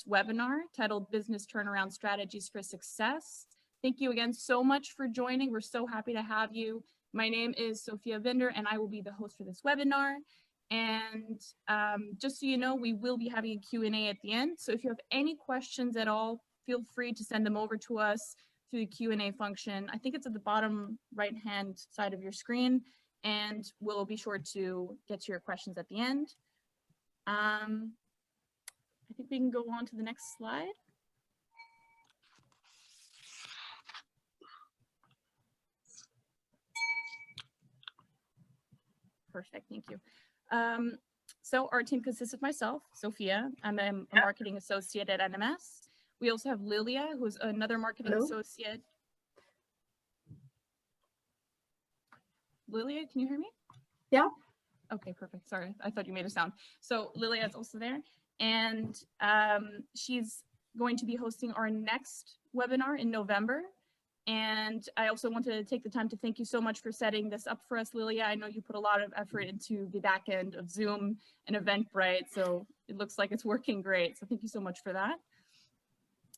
webinar titled Business Turnaround Strategies for Success. Thank you again so much for joining. We're so happy to have you. My name is Sophia Binder, and I will be the host for this webinar. And just so you know, we will be having a Q&A at the end. So if you have any questions at all, feel free to send them over to us through the Q&A function. I think it's at the bottom right-hand side of your screen, and we'll be sure to get to your questions at the end. I think we can go on to the next slide. Perfect, thank you. So our team consists of myself, Sophia. I'm a marketing associate at NMS. We also have Lilia, who's another marketing associate. Lilia, can you hear me? Yeah. Okay, perfect. Sorry, I thought you made a sound. So Lilia is also there, and she's going to be hosting our next webinar in November. And I also wanted to take the time to thank you so much for setting this up for us, Lilia. I know you put a lot of effort into the back end of Zoom and Eventbrite, so it looks like it's working great. So thank you so much for that.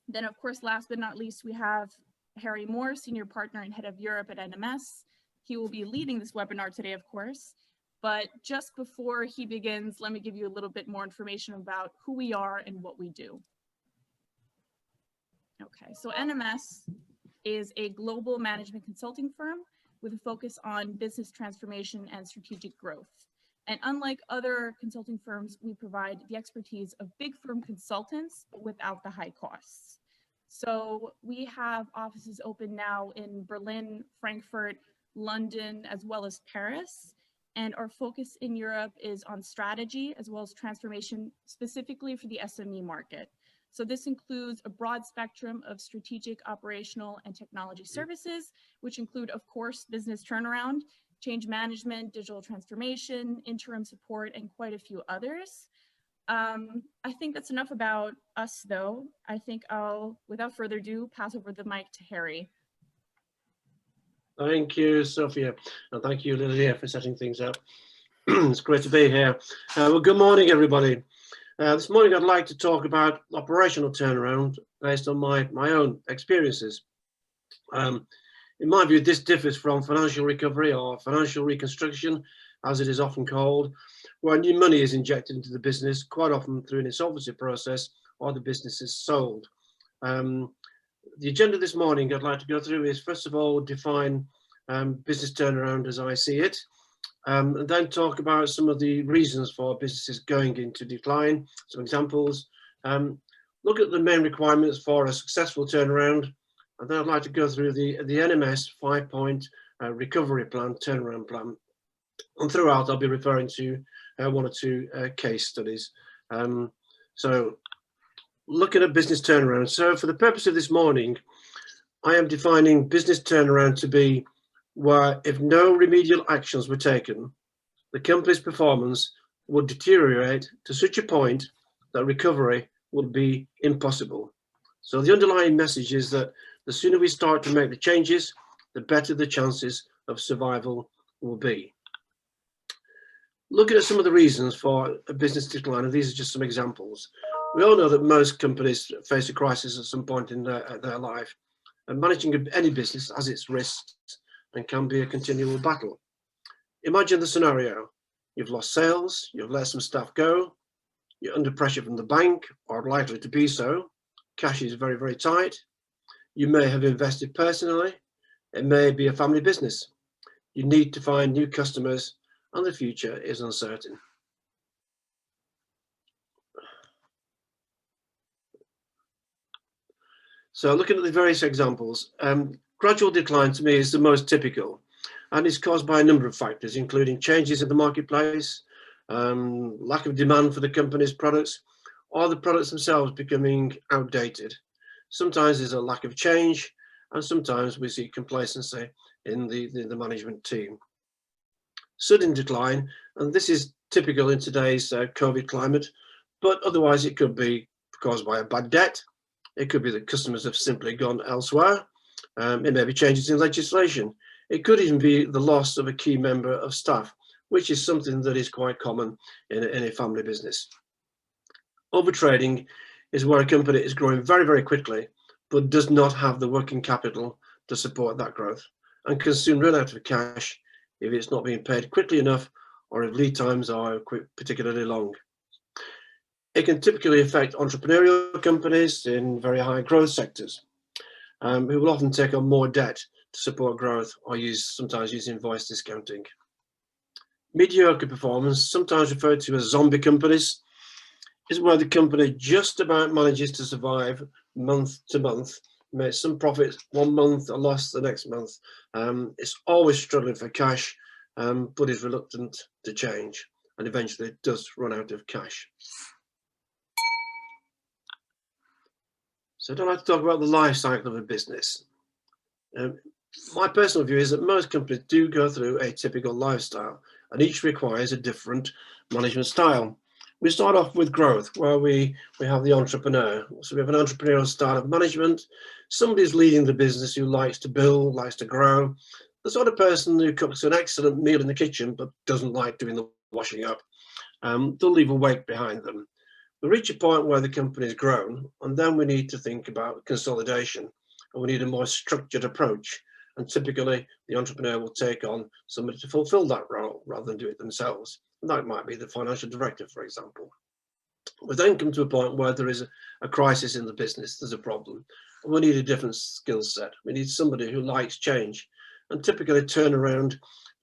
Then, of course, last but not least, we have Harry Moore, Senior Partner and Head of Europe at NMS. He will be leading this webinar today, of course. But just before he begins, let me give you a little bit more information about who we are and what we do. Okay, so NMS is a global management consulting firm with a focus on business transformation and strategic growth. And unlike other consulting firms, we provide the expertise of big firm consultants without the high costs. So we have offices open now in Berlin, Frankfurt, London, as well as Paris. And our focus in Europe is on strategy as well as transformation, specifically for the SME market. So this includes a broad spectrum of strategic, operational, and technology services, which include, of course, business turnaround, change management, digital transformation, interim support, and quite a few others. I think that's enough about us, though. I think I'll, without further ado, pass over the mic to Harry. Thank you, Sophia, and thank you, Lilia, for setting things up. It's great to be here. Well, good morning, everybody. This morning, I'd like to talk about operational turnaround based on my own experiences. In my view, this differs from financial recovery or financial reconstruction, as it is often called, where new money is injected into the business, quite often through an insolvency process, or the business is sold. The agenda this morning I'd like to go through is, first of all, define business turnaround as I see it, and then talk about some of the reasons for businesses going into decline, some examples, look at the main requirements for a successful turnaround, and then I'd like to go through the NMS 5-point recovery plan, turnaround plan. And throughout, I'll be referring to one or two case studies. So looking at business turnaround. So for the purpose of this morning, I am defining business turnaround to be where, if no remedial actions were taken, the company's performance would deteriorate to such a point that recovery would be impossible. So the underlying message is that the sooner we start to make the changes, the better the chances of survival will be. Looking at some of the reasons for a business decline, and these are just some examples. We all know that most companies face a crisis at some point in their life, and managing any business has its risks and can be a continual battle. Imagine the scenario. You've lost sales, you've let some staff go, you're under pressure from the bank, or likely to be so. Cash is very, very tight. You may have invested personally. It may be a family business. You need to find new customers, and the future is uncertain. So looking at the various examples, gradual decline to me is the most typical, and it's caused by a number of factors, including changes in the marketplace, lack of demand for the company's products, or the products themselves becoming outdated. Sometimes there's a lack of change, and sometimes we see complacency in the management team. Sudden decline, and this is typical in today's COVID climate, but otherwise it could be caused by a bad debt. It could be that customers have simply gone elsewhere. It may be changes in legislation. It could even be the loss of a key member of staff, which is something that is quite common in a family business. Overtrading is where a company is growing very, very quickly, but does not have the working capital to support that growth and can soon run out of cash if it's not being paid quickly enough or if lead times are particularly long. It can typically affect entrepreneurial companies in very high growth sectors who will often take on more debt to support growth or sometimes use invoice discounting. Mediocre performance, sometimes referred to as zombie companies, is where the company just about manages to survive month to month, makes some profits one month, a loss the next month. It's always struggling for cash, but is reluctant to change, and eventually it does run out of cash. So I'd like to talk about the life cycle of a business. My personal view is that most companies do go through a typical lifestyle, and each requires a different management style. We start off with growth, where we have the entrepreneur. So we have an entrepreneurial style of management. Somebody's leading the business who likes to build, likes to grow. The sort of person who cooks an excellent meal in the kitchen, but doesn't like doing the washing up. They'll leave a wake behind them. We reach a point where the company's grown, and then we need to think about consolidation, and we need a more structured approach. And typically, the entrepreneur will take on somebody to fulfill that role rather than do it themselves. And that might be the financial director, for example. We then come to a point where there is a crisis in the business, there's a problem. And we need a different skill set. We need somebody who likes change. And typically, turnaround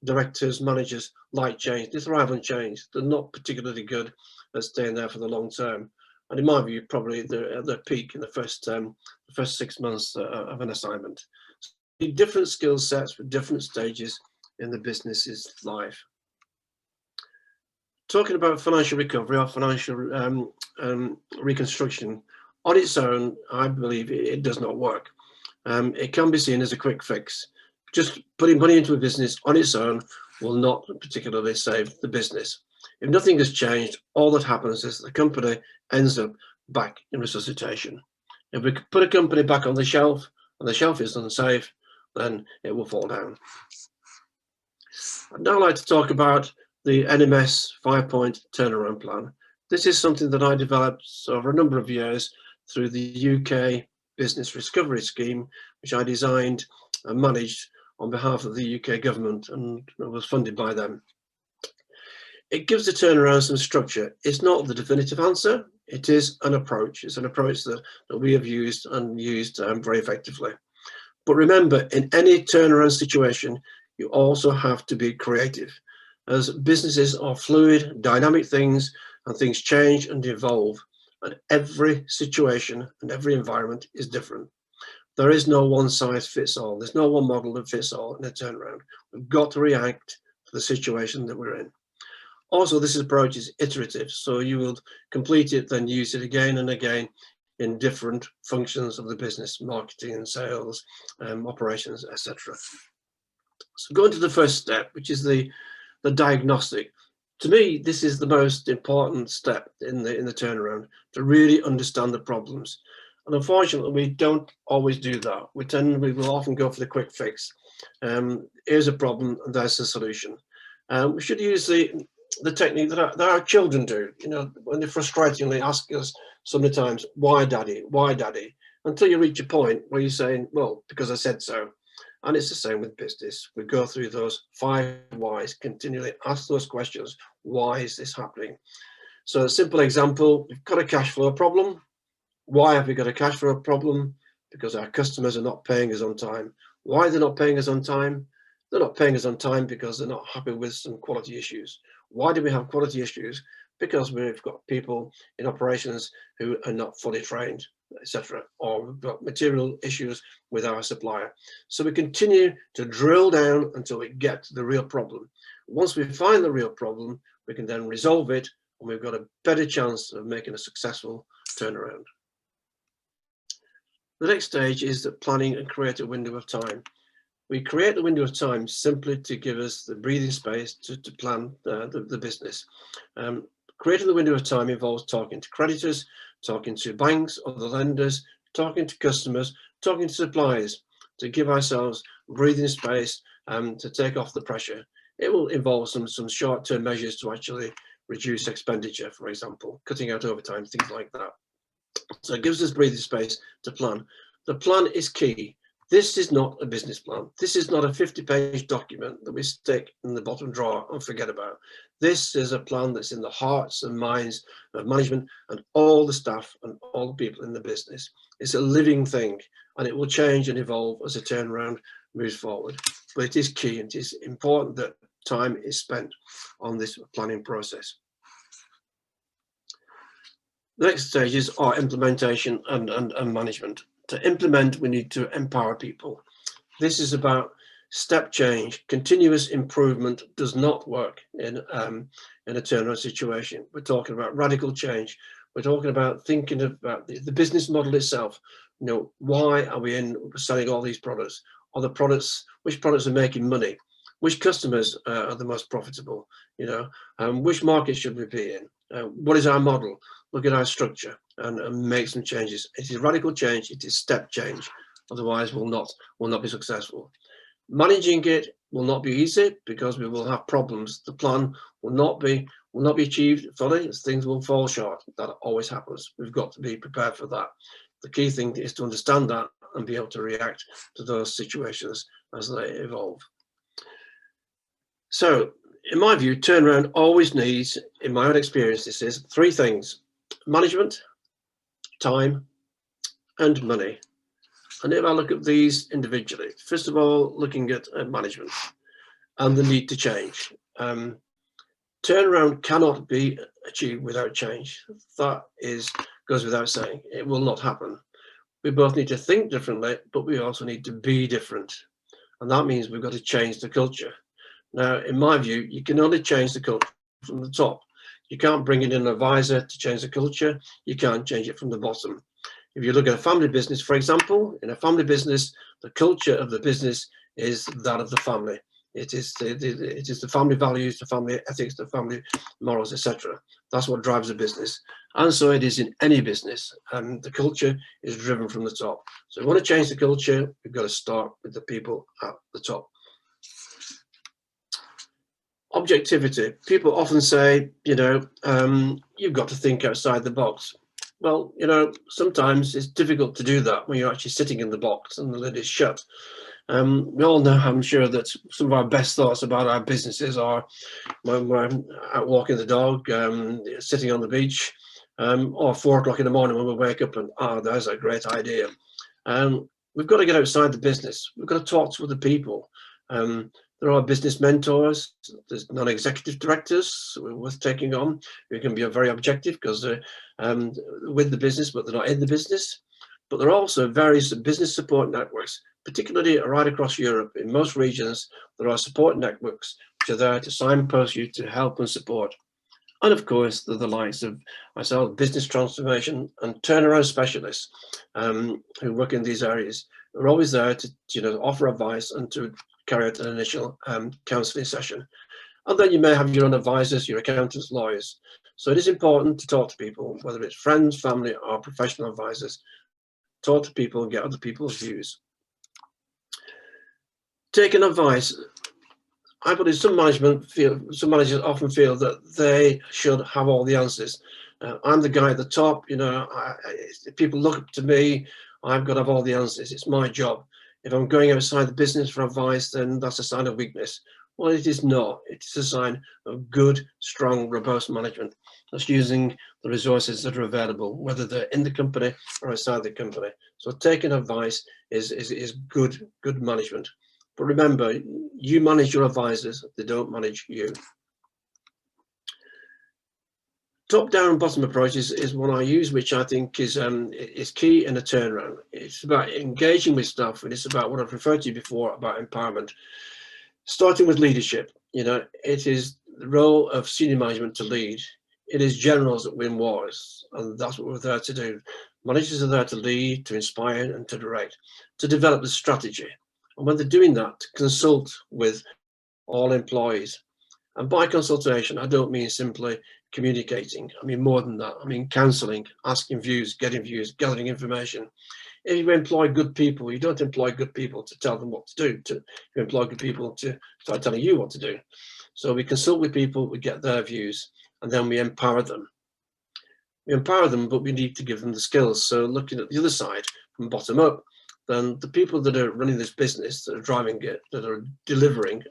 directors, managers like change. They thrive on change. They're not particularly good at staying there for the long term. And in my view, probably they're at their peak in the first 6 months of an assignment. Different skill sets for different stages in the business's life. Talking about financial recovery or financial reconstruction, on its own, I believe it does not work. It can be seen as a quick fix. Just putting money into a business on its own will not particularly save the business. If nothing has changed, all that happens is the company ends up back in resuscitation. If we put a company back on the shelf and the shelf is unsafe, then it will fall down. I'd now like to talk about the NMS 5-point turnaround plan. This is something that I developed over a number of years through the UK Business Recovery Scheme, which I designed and managed on behalf of the UK government and was funded by them. It gives the turnaround some structure. It's not the definitive answer. It is an approach. It's an approach that we have used and used very effectively. But remember, in any turnaround situation, you also have to be creative, as businesses are fluid, dynamic things, and things change and evolve. And every situation and every environment is different. There is no one size fits all. There's no one model that fits all in a turnaround. We've got to react to the situation that we're in. Also, this approach is iterative, so you will complete it, then use it again and again in different functions of the business, marketing and sales, operations, etc. So going to the first step, which is the diagnostic. To me, this is the most important step in the turnaround, to really understand the problems. And unfortunately, we don't always do that. We will often go for the quick fix. Here's a problem, and there's a solution. We should use the technique that our children do. You know, when they frustratingly ask us sometimes, "Why, Daddy? Why, Daddy?" Until you reach a point where you're saying, "Well, because I said so." And it's the same with business. We go through those 5 whys, continually ask those questions. Why is this happening? So a simple example, we've got a cash flow problem. Why have we got a cash flow problem? Because our customers are not paying us on time. Why are they not paying us on time? They're not paying us on time because they're not happy with some quality issues. Why do we have quality issues? Because we've got people in operations who are not fully trained, etc. Or we've got material issues with our supplier. So we continue to drill down until we get to the real problem. Once we find the real problem, we can then resolve it, and we've got a better chance of making a successful turnaround. The next stage is the planning and create a window of time. We create the window of time simply to give us the breathing space to plan the business. Creating the window of time involves talking to creditors, talking to banks, other lenders, talking to customers, talking to suppliers, to give ourselves breathing space to take off the pressure. It will involve some short-term measures to actually reduce expenditure, for example, cutting out overtime, things like that. So it gives us breathing space to plan. The plan is key. This is not a business plan. This is not a 50-page document that we stick in the bottom drawer and forget about. This is a plan that's in the hearts and minds of management and all the staff and all the people in the business. It's a living thing, and it will change and evolve as a turnaround moves forward. But it is key, and it is important that time is spent on this planning process. The next stages are implementation and management. To implement, we need to empower people. This is about step change. Continuous improvement does not work in a turnaround situation. We're talking about radical change. We're talking about thinking about the business model itself. You know, why are we selling all these products? Are the products, which products are making money? Which customers are the most profitable? You know, which market should we be in? What is our model? Look at our structure and make some changes. It is radical change. It is step change. Otherwise, we'll not be successful. Managing it will not be easy because we will have problems. The plan will not be achieved fully. Things will fall short. That always happens. We've got to be prepared for that. The key thing is to understand that and be able to react to those situations as they evolve. So, in my view, turnaround always needs, in my own experience, this is three things: management, time, and money. And if I look at these individually, first of all, looking at management and the need to change. Turnaround cannot be achieved without change. That goes without saying. It will not happen. We both need to think differently, but we also need to be different. And that means we've got to change the culture. Now, in my view, you can only change the culture from the top. You can't bring in an advisor to change the culture. You can't change it from the bottom. If you look at a family business, for example, in a family business, the culture of the business is that of the family. It is the family values, the family ethics, the family morals, etc. That's what drives a business. And so it is in any business. And the culture is driven from the top. So if we want to change the culture, we've got to start with the people at the top. Objectivity. People often say, you know, you've got to think outside the box. Well, you know, sometimes it's difficult to do that when you're actually sitting in the box and the lid is shut. We all know, I'm sure, that some of our best thoughts about our businesses are when we're out walking the dog, sitting on the beach, or 4 o'clock in the morning when we wake up and, there's a great idea. We've got to get outside the business. We've got to talk to other people. There are business mentors, there's non-executive directors worth taking on who can be very objective because they're with the business, but they're not in the business. But there are also various business support networks, particularly right across Europe. In most regions, there are support networks which are there to signpost you to help and support. And of course, there are the likes of myself, business transformation and turnaround specialists who work in these areas. We're always there to, you know, offer advice and to carry out an initial counselling session. And then you may have your own advisors, your accountants, lawyers. So it is important to talk to people, whether it's friends, family, or professional advisors. Talk to people and get other people's views. Taking advice. I believe some managers often feel that they should have all the answers. I'm the guy at the top, you know, if people look up to me, I've got to have all the answers. It's my job. If I'm going outside the business for advice, then that's a sign of weakness. Well, it is not. It's a sign of good, strong, robust management. That's using the resources that are available, whether they're in the company or outside the company. So taking advice is good management. But remember, you manage your advisors, they don't manage you. Top-down and bottom approach is one I use, which I think is key in a turnaround. It's about engaging with staff, and it's about what I've referred to before about empowerment. Starting with leadership, you know, it is the role of senior management to lead. It is generals that win wars, and that's what we're there to do. Managers are there to lead, to inspire, and to direct, to develop the strategy. And when they're doing that, to consult with all employees. And by consultation, I don't mean simply communicating. I mean more than that. I mean counselling, asking views, getting views, gathering information. If you employ good people, you don't employ good people to tell them what to do. You employ good people to start telling you what to do. So we consult with people, we get their views, and then we empower them. We empower them, but we need to give them the skills. So looking at the other side, from bottom up, then the people that are running this business, that are driving it, that are delivering,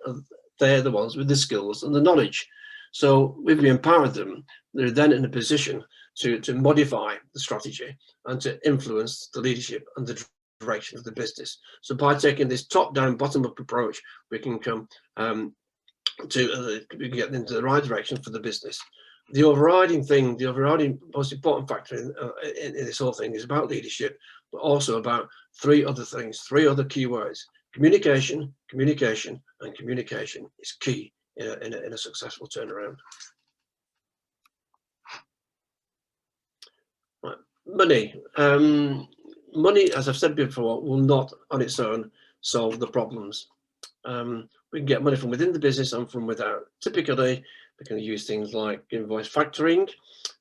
they're the ones with the skills and the knowledge. So if we empower them, they're then in a position to modify the strategy and to influence the leadership and the direction of the business. So by taking this top-down, bottom-up approach, we can come we can get into the right direction for the business. The overriding most important factor in this whole thing is about leadership, but also about three other things, three other key words: communication, communication, and communication is key in a successful turnaround. Right. Money. Money, as I've said before, will not on its own solve the problems. We can get money from within the business and from without. Typically, we can use things like invoice factoring,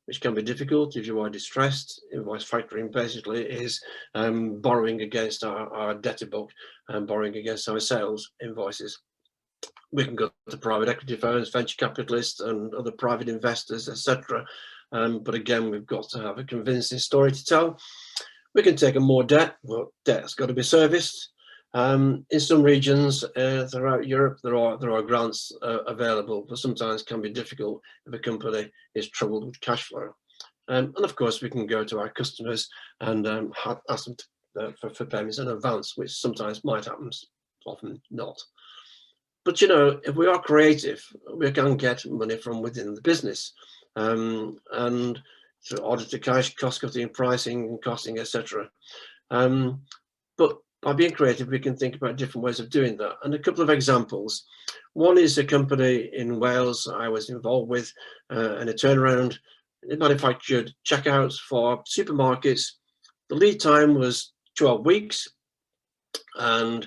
which can be difficult if you are distressed. Invoice factoring basically is borrowing against our debtor book and borrowing against our sales invoices. We can go to private equity firms, venture capitalists, and other private investors, etc. But again, we've got to have a convincing story to tell. We can take on more debt, but debt's got to be serviced. In some regions throughout Europe, there are grants available, but sometimes can be difficult if a company is troubled with cash flow. And of course, we can go to our customers and ask them for payments in advance, which sometimes might happen, often not. But you know, if we are creative, we can get money from within the business, and through order to cash, cost cutting, pricing, costing, etc. But by being creative, we can think about different ways of doing that. And a couple of examples. One is a company in Wales I was involved with in a turnaround. It manufactured checkouts for supermarkets. The lead time was 12 weeks, and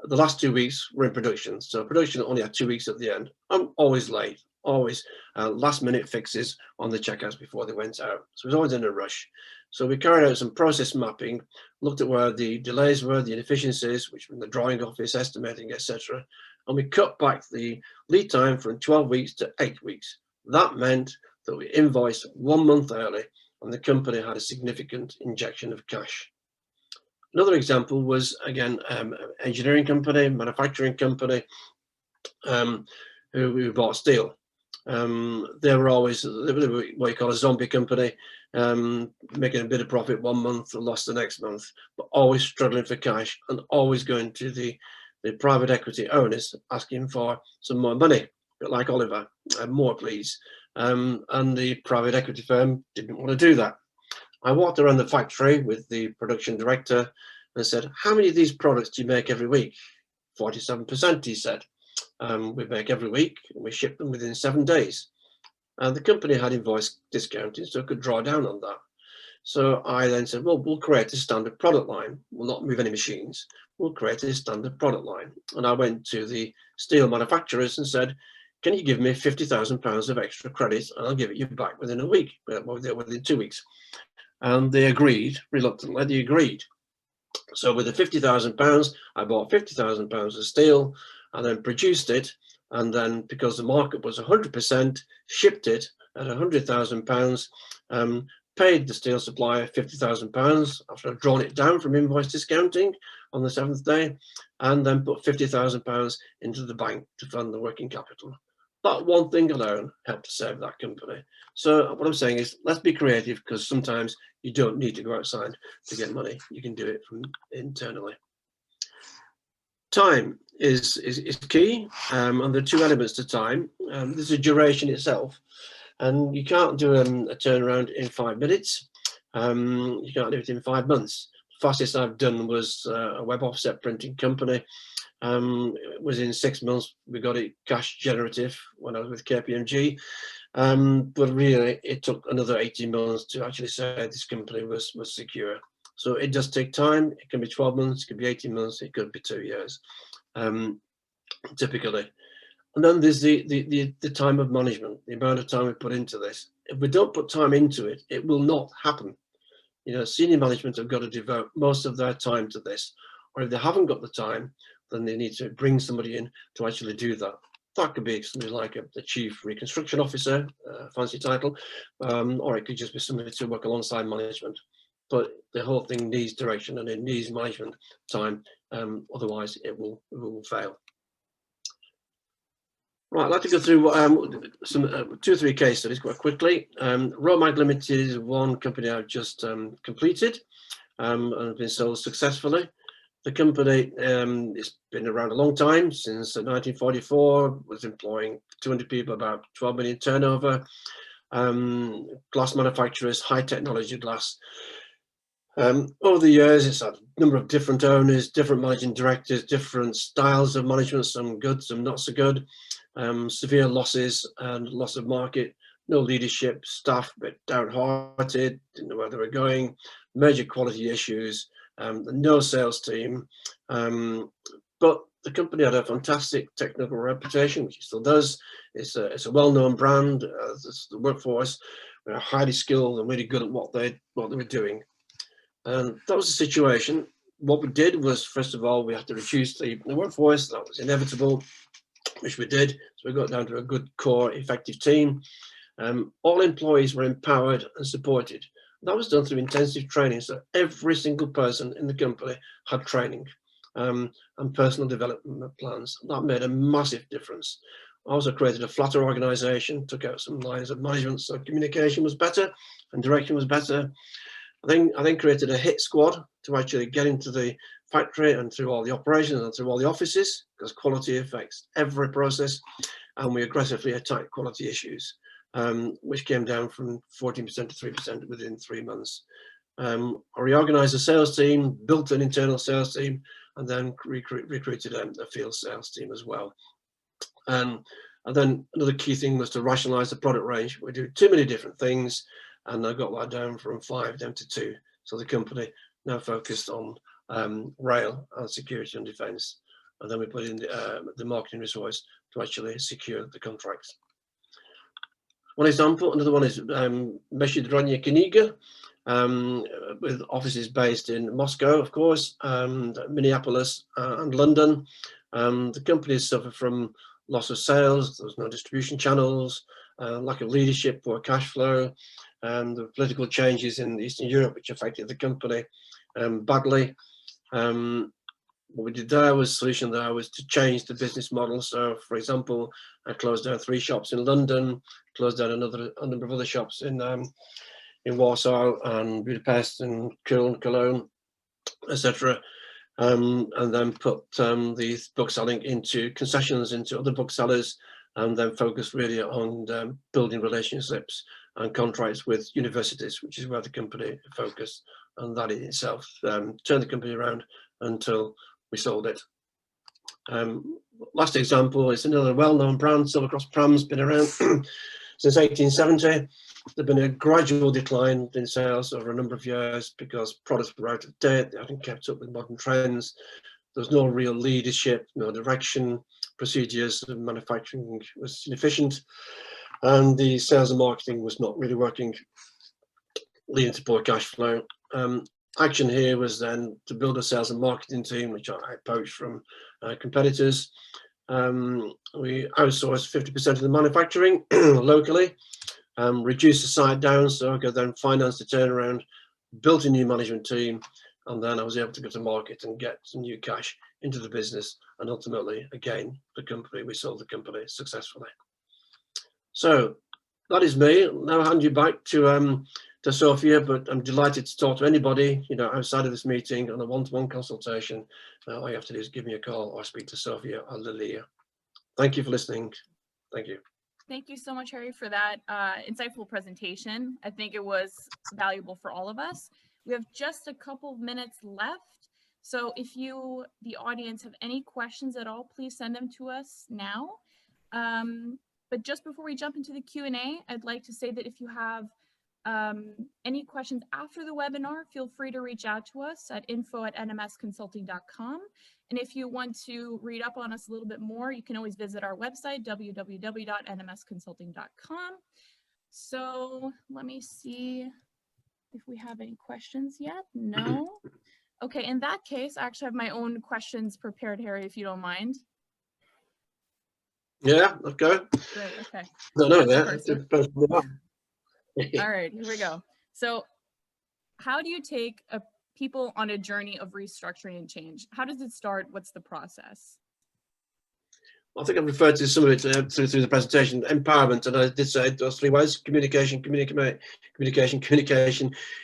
the last 2 weeks were in production. So production only had 2 weeks at the end. I'm always late, always last minute fixes on the checkouts before they went out. So it was always in a rush. So we carried out some process mapping, looked at where the delays were, the inefficiencies, which were in the drawing office, estimating, etc. And we cut back the lead time from 12 weeks to 8 weeks. That meant that we invoiced 1 month early, and the company had a significant injection of cash. Another example was, again, engineering company, manufacturing company, who bought steel. They were always what you call a zombie company, making a bit of profit 1 month, lost the next month, but always struggling for cash and always going to the private equity owners asking for some more money, a bit like Oliver, more please. And the private equity firm didn't want to do that. I walked around the factory with the production director and said, "How many of these products do you make every week?" 47%, he said. We make every week, and we ship them within 7 days. And the company had invoice discounting, so it could draw down on that. So I then said, well, we'll create a standard product line. We'll not move any machines. We'll create a standard product line. And I went to the steel manufacturers and said, can you give me £50,000 of extra credit, and I'll give it you back within a week, within 2 weeks. And they agreed, reluctantly, they agreed. So with the £50,000, I bought £50,000 of steel and then produced it. And then because the market was 100%, shipped it at £100,000, paid the steel supplier £50,000 after I've drawn it down from invoice discounting on the 7th day, and then put £50,000 into the bank to fund the working capital. That one thing alone helped to save that company. So what I'm saying is, let's be creative, because sometimes you don't need to go outside to get money. You can do it from internally. Time is key, and there are two elements to time. There's a duration itself, and you can't do a turnaround in 5 minutes. You can't do it in 5 months. The fastest I've done was a web offset printing company. It was in 6 months. We got it cash generative when I was with KPMG. But really, it took another 18 months to actually say this company was secure. So it does take time. It can be 12 months, it could be 18 months, it could be 2 years, typically. And then there's the time of management, the amount of time we put into this. If we don't put time into it, it will not happen. You know, senior management have got to devote most of their time to this, or if they haven't got the time, then they need to bring somebody in to actually do that. That could be something like the Chief Reconstruction Officer, fancy title, or it could just be somebody to work alongside management. But the whole thing needs direction and it needs management time, otherwise it will fail. Right, I'd like to go through some 2 or 3 case studies quite quickly. Romag Limited is one company I've just completed and have been sold successfully. The company has been around a long time, since 1944, was employing 200 people, about 12 million turnover, glass manufacturers, high technology glass. Over the years, it's had a number of different owners, different managing directors, different styles of management, some good, some not so good, severe losses and loss of market, no leadership, staff a bit downhearted, didn't know where they were going, major quality issues, no sales team. But the company had a fantastic technical reputation, which it still does. It's a well-known brand. The workforce were highly skilled and really good at what they were doing. And that was the situation. What we did was, first of all, we had to reduce the workforce. That was inevitable, which we did. So we got down to a good core, effective team. All employees were empowered and supported. That was done through intensive training. So every single person in the company had training and personal development plans. That made a massive difference. I also created a flatter organization, took out some lines of management, so communication was better and direction was better. I then created a hit squad to actually get into the factory and through all the operations and through all the offices, because quality affects every process, and we aggressively attacked quality issues, which came down from 14% to 3% within 3 months. I reorganized the sales team, built an internal sales team, and then recruited a field sales team as well. And then another key thing was to rationalize the product range. We do too many different things, and I got that down from 5 down to 2. So the company now focused on rail and security and defence. And then we put in the marketing resource to actually secure the contracts. One example, another one is Meshidronya Kniga, with offices based in Moscow, of course, and Minneapolis and London. The company suffered from loss of sales, there was no distribution channels, lack of leadership, poor cash flow, and the political changes in Eastern Europe, which affected the company badly. What we did there was solution there was to change the business model. So, for example, I closed down 3 shops in London, closed down a number of other shops in Warsaw and Budapest and Cologne, etc. And then put the book selling into concessions, into other booksellers, and then focus really on building relationships and contracts with universities, which is where the company focused. And that in itself turned the company around until we sold it. Last example is another well-known brand, Silvercross Prams, been around since 1870. There's been a gradual decline in sales over a number of years because products were out of date, they hadn't kept up with modern trends. There's no real leadership, no direction, procedures and manufacturing was inefficient, and the sales and marketing was not really working, leading to poor cash flow. Action here was then to build a sales and marketing team, which I poached from competitors. We outsourced 50% of the manufacturing locally, reduced the site down so I could then finance the turnaround, built a new management team, and then I was able to go to market and get some new cash into the business, and ultimately, again, we sold the company successfully. So that is me. I'll now hand you back to Sophia, but I'm delighted to talk to anybody, outside of this meeting on a one-to-one consultation. All you have to do is give me a call or speak to Sophia or Lilia. Thank you for listening. Thank you. Thank you so much, Harry, for that insightful presentation. I think it was valuable for all of us. We have just a couple of minutes left. So if you, the audience, have any questions at all, please send them to us now. But just before we jump into the Q&A, I'd like to say that if you have any questions after the webinar, feel free to reach out to us at info@nmsconsulting.com. And if you want to read up on us a little bit more, you can always visit our website, www.nmsconsulting.com. So let me see if we have any questions yet. No. Okay, in that case, I actually have my own questions prepared, Harry, if you don't mind. Yeah, okay. Great. Okay. No, no, That's the that first one. depends on that. All right, here we go. So how do you take people on a journey of restructuring and change? How does it start? What's the process? I think I've referred to some of it through the presentation. Empowerment, and I did say those three ways: communication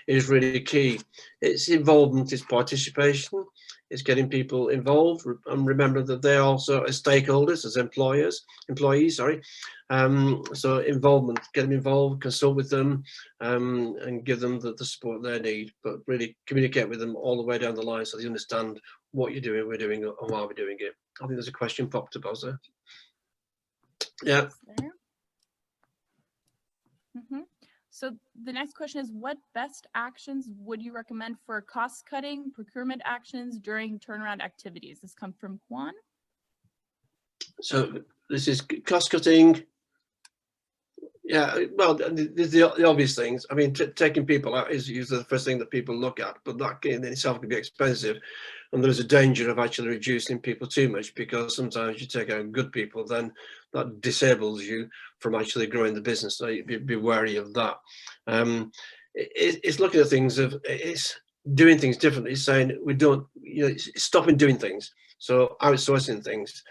is really key. It's involvement, it's participation, it's getting people involved, and remember that they're also as stakeholders, as employees. Sorry. So involvement, get them involved, consult with them, and give them the support they need. But really communicate with them all the way down the line so they understand what you're doing, we're doing, and why we're doing it. I think there's a question popped up, there. Yeah. So the next question is, what best actions would you recommend for cost cutting, procurement actions during turnaround activities? This comes from Juan. So this is cost cutting. Yeah, well, the obvious things. I mean, taking people out is usually the first thing that people look at, but that in itself can be expensive. And there's a danger of actually reducing people too much, because sometimes you take out good people, then that disables you from actually growing the business. So be wary of that. It's looking at things it's doing things differently. It's saying we don't, it's stopping doing things. So outsourcing things.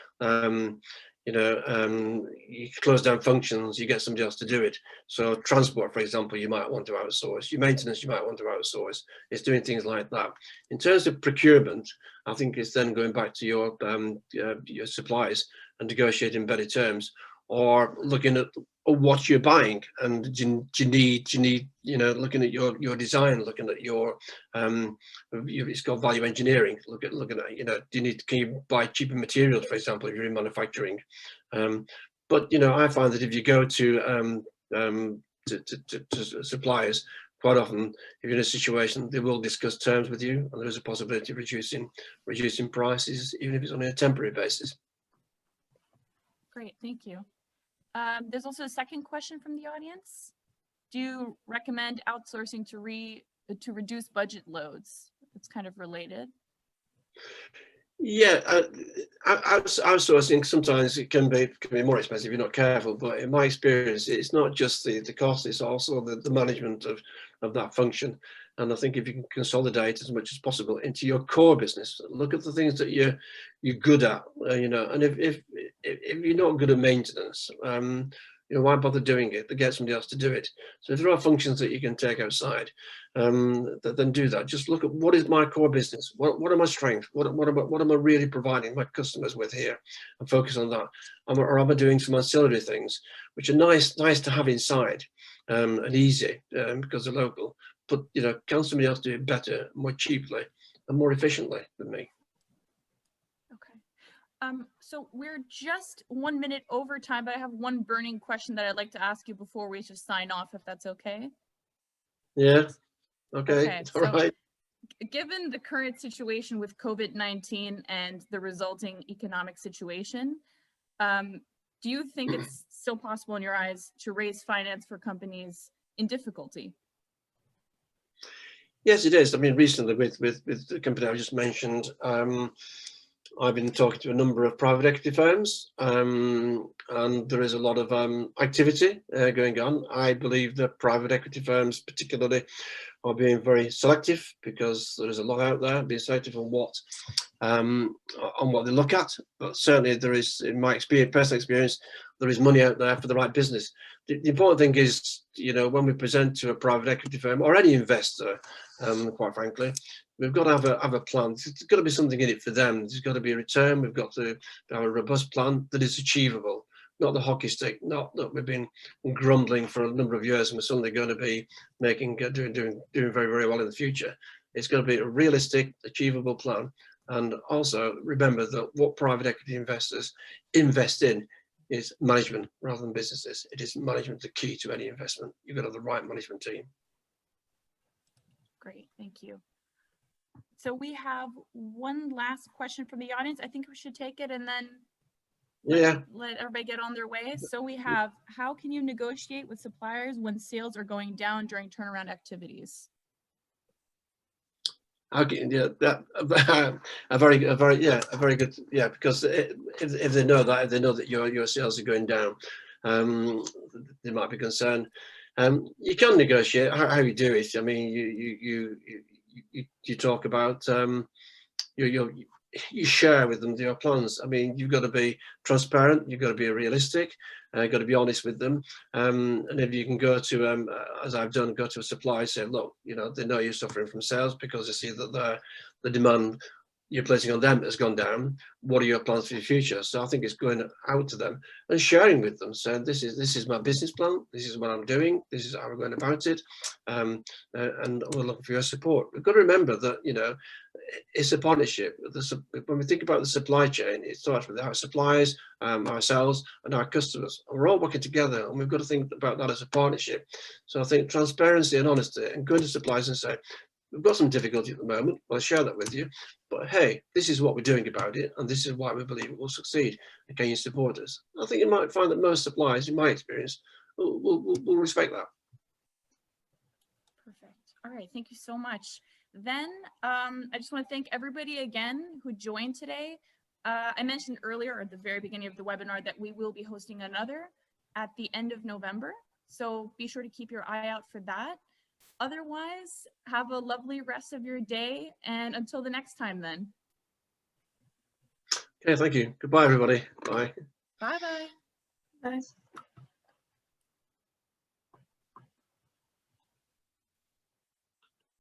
You close down functions, you get somebody else to do it. So transport, for example, you might want to outsource. Your maintenance, you might want to outsource. It's doing things like that. In terms of procurement, I think it's then going back to your suppliers and negotiating better terms, or looking at what you're buying, and do you need looking at your design, looking at your it's called value engineering, looking at can you buy cheaper materials, for example, if you're in manufacturing. But I find that if you go to suppliers, quite often if you're in a situation, they will discuss terms with you, and there is a possibility of reducing prices, even if it's on a temporary basis. Great, thank you. There's also a second question from the audience. Do you recommend outsourcing to reduce budget loads? It's kind of related. Yeah, outsourcing sometimes it can be more expensive if you're not careful. But in my experience, it's not just the cost; it's also the management of that function. And I think if you can consolidate as much as possible into your core business, look at the things that you're good at, and if you're not good at maintenance, why bother doing it? Get somebody else to do it. So if there are functions that you can take outside, then do that. Just look at what is my core business. What are my strengths? What am I really providing my customers with here? And focus on that. Or am I doing some ancillary things, which are nice to have inside, and easy because they're local. But can somebody else do it better, more cheaply, and more efficiently than me? Okay. So we're just 1 minute over time, but I have one burning question that I'd like to ask you before we just sign off, if that's okay. Yeah. Okay. All right. Given the current situation with COVID-19 and the resulting economic situation, do you think it's still possible in your eyes to raise finance for companies in difficulty? Yes, it is. I mean, recently with the company I just mentioned, I've been talking to a number of private equity firms, and there is a lot of activity going on. I believe that private equity firms particularly are being very selective, because there is a lot out there, being selective on what they look at. But certainly there is, in my personal experience, there is money out there for the right business. The important thing is, when we present to a private equity firm or any investor, quite frankly, we've got to have a plan. There's got to be something in it for them. There's got to be a return. We've got to have a robust plan that is achievable, not the hockey stick. Not that we've been grumbling for a number of years and we're suddenly going to be doing very, very well in the future. It's going to be a realistic, achievable plan. And also remember that what private equity investors invest in is management rather than businesses. It is management the key to any investment. You've got to have the right management team. Great, thank you. So we have one last question from the audience. I think we should take it and then let everybody get on their way. So we have, how can you negotiate with suppliers when sales are going down during turnaround activities? Okay, yeah, a very good, yeah, because if they know that, your sales are going down, they might be concerned. You can negotiate how you do it. I mean, you talk about you share with them your plans. I mean, you've got to be transparent. You've got to be realistic. You've got to be honest with them. And if you can go to, as I've done, go to a supplier, say, look, they know you're suffering from sales because they see that the demand you're placing on them has gone down. What are your plans for the future? So I think it's going out to them and sharing with them. So this is my business plan. This is what I'm doing. This is how we're going about it. And we're looking for your support. We've got to remember that, it's a partnership. When we think about the supply chain, it starts with our suppliers, ourselves, and our customers. We're all working together, and we've got to think about that as a partnership. So I think transparency and honesty, and going to suppliers and say, we've got some difficulty at the moment, I'll share that with you, but hey, this is what we're doing about it, and this is why we believe it will succeed, and can you support us? I think you might find that most suppliers, in my experience, will respect that. Perfect. All right, thank you so much. Then I just want to thank everybody again who joined today. I mentioned earlier at the very beginning of the webinar that we will be hosting another at the end of November. So be sure to keep your eye out for that. Otherwise, have a lovely rest of your day, and until the next time then. Okay, thank you. Goodbye, everybody. Bye. Bye-bye. Bye.